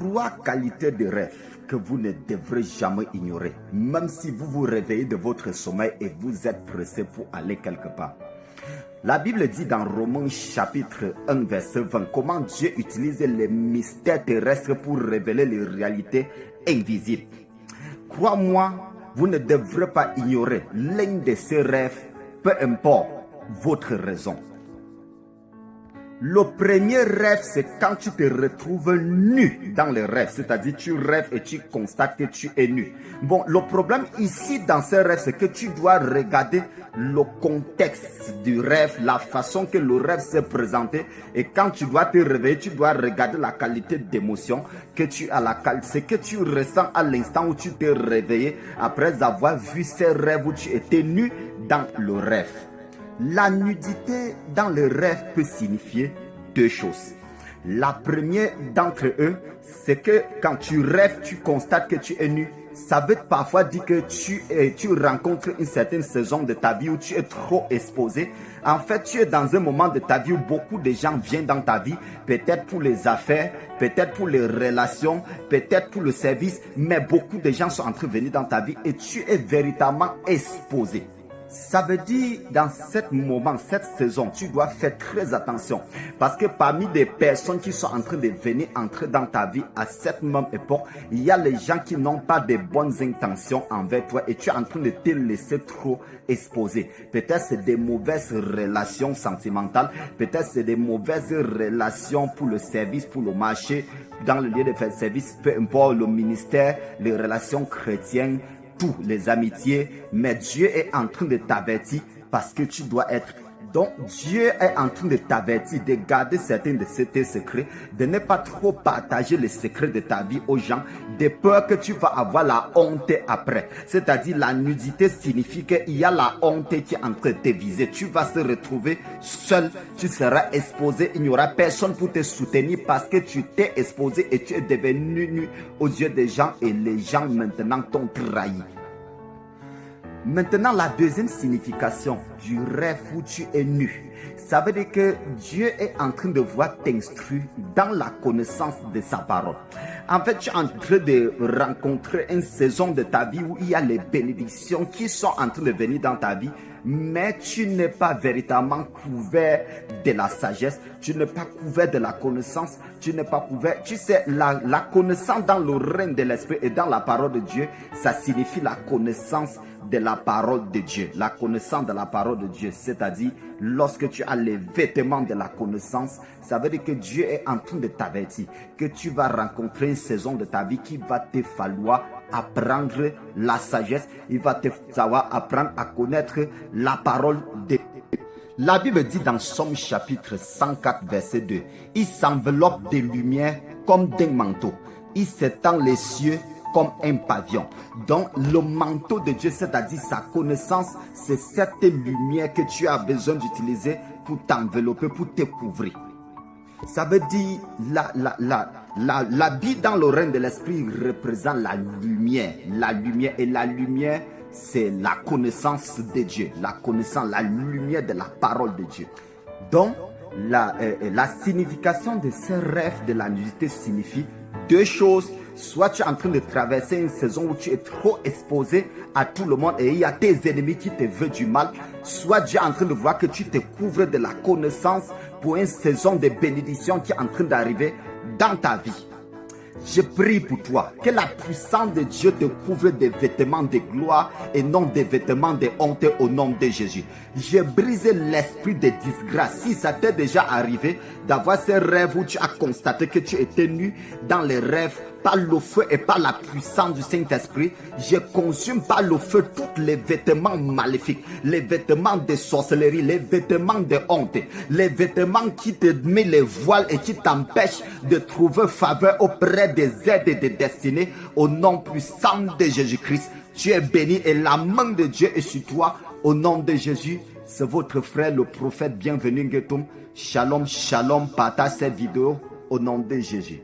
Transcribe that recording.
3 qualités de rêve que vous ne devrez jamais ignorer, même si vous vous réveillez de votre sommeil et vous êtes pressé pour aller quelque part. La Bible dit dans Romains chapitre 1 verset 20 comment Dieu utilise les mystères terrestres pour révéler les réalités invisibles. Crois-moi, vous ne devrez pas ignorer l'un de ces rêves, peu importe votre raison. Le premier rêve, c'est quand tu te retrouves nu dans le rêve. C'est-à-dire, tu rêves et tu constates que tu es nu. Bon, le problème ici dans ce rêve, c'est que tu dois regarder le contexte du rêve, la façon que le rêve s'est présenté. Et quand tu dois te réveiller, tu dois regarder la qualité d'émotion que tu as, ce que tu ressens à l'instant où tu t'es réveillé après avoir vu ce rêve où tu étais nu dans le rêve. La nudité dans le rêve peut signifier 2 choses. La première d'entre eux, c'est que quand tu rêves, tu constates que tu es nu. Ça veut parfois dire que tu rencontres une certaine saison de ta vie où tu es trop exposé. En fait, tu es dans un moment de ta vie où beaucoup de gens viennent dans ta vie, peut-être pour les affaires, peut-être pour les relations, peut-être pour le service, mais beaucoup de gens sont en train de venir dans ta vie et tu es véritablement exposé. Ça veut dire, dans ce moment, cette saison, tu dois faire très attention. Parce que parmi des personnes qui sont en train de venir entrer dans ta vie à cette même époque, il y a les gens qui n'ont pas de bonnes intentions envers toi et tu es en train de te laisser trop exposer. Peut-être c'est des mauvaises relations sentimentales, peut-être c'est des mauvaises relations pour le service, pour le marché, dans le lieu de faire service, peu importe le ministère, les relations chrétiennes, tous les amitiés, mais Dieu est en train de t'avertir parce que tu dois être. Donc Dieu est en train de t'avertir de garder certains de tes secrets, de ne pas trop partager les secrets de ta vie aux gens, de peur que tu vas avoir la honte après. C'est-à-dire la nudité signifie qu'il y a la honte qui est en train de te viser. Tu vas se retrouver seul, tu seras exposé, il n'y aura personne pour te soutenir parce que tu t'es exposé et tu es devenu nu aux yeux des gens et les gens maintenant t'ont trahi. Maintenant, la deuxième signification du rêve où tu es nu, ça veut dire que Dieu est en train de voir t'instruire dans la connaissance de sa parole. En fait, tu es en train de rencontrer une saison de ta vie où il y a les bénédictions qui sont en train de venir dans ta vie, mais tu n'es pas véritablement couvert de la sagesse, tu n'es pas couvert de la connaissance, tu n'es pas couvert. Tu sais, la connaissance dans le règne de l'esprit et dans la parole de Dieu, ça signifie la connaissance de la parole de Dieu. La connaissance de la parole de Dieu, c'est-à-dire lorsque tu as les vêtements de la connaissance, ça veut dire que Dieu est en train de t'avertir que tu vas rencontrer une saison de ta vie qui va te falloir apprendre la sagesse, il va te falloir apprendre à connaître la parole de Dieu. La Bible dit dans Somme chapitre 104 verset 2, il s'enveloppe de lumière comme d'un manteau, il s'étend les cieux comme un pavillon. Donc le manteau de Dieu, c'est-à-dire sa connaissance, c'est cette lumière que tu as besoin d'utiliser pour t'envelopper, pour te couvrir. Ça veut dire la vie dans le règne de l'esprit représente la lumière. Et la lumière, c'est la connaissance de Dieu, la connaissance, la lumière de la parole de Dieu. Donc, la signification de ce rêve de la nudité signifie 2 choses. Soit tu es en train de traverser une saison où tu es trop exposé à tout le monde et il y a tes ennemis qui te veulent du mal. Soit tu es en train de voir que tu te couvres de la connaissance pour une saison de bénédiction qui est en train d'arriver dans ta vie. Je prie pour toi, que la puissance de Dieu te couvre des vêtements de gloire et non des vêtements de honte au nom de Jésus. Je brise l'esprit de disgrâce. Si ça t'est déjà arrivé d'avoir ces rêves où tu as constaté que tu étais nu dans les rêves, par le feu et par la puissance du Saint-Esprit, je consume par le feu tous les vêtements maléfiques, les vêtements de sorcellerie, les vêtements de honte, les vêtements qui te mettent les voiles et qui t'empêchent de trouver faveur auprès des aides et des destinées. Au nom puissant de Jésus-Christ, tu es béni et la main de Dieu est sur toi. Au nom de Jésus, c'est votre frère le prophète bienvenu Nguetoum. Shalom, shalom, partage cette vidéo au nom de Jésus.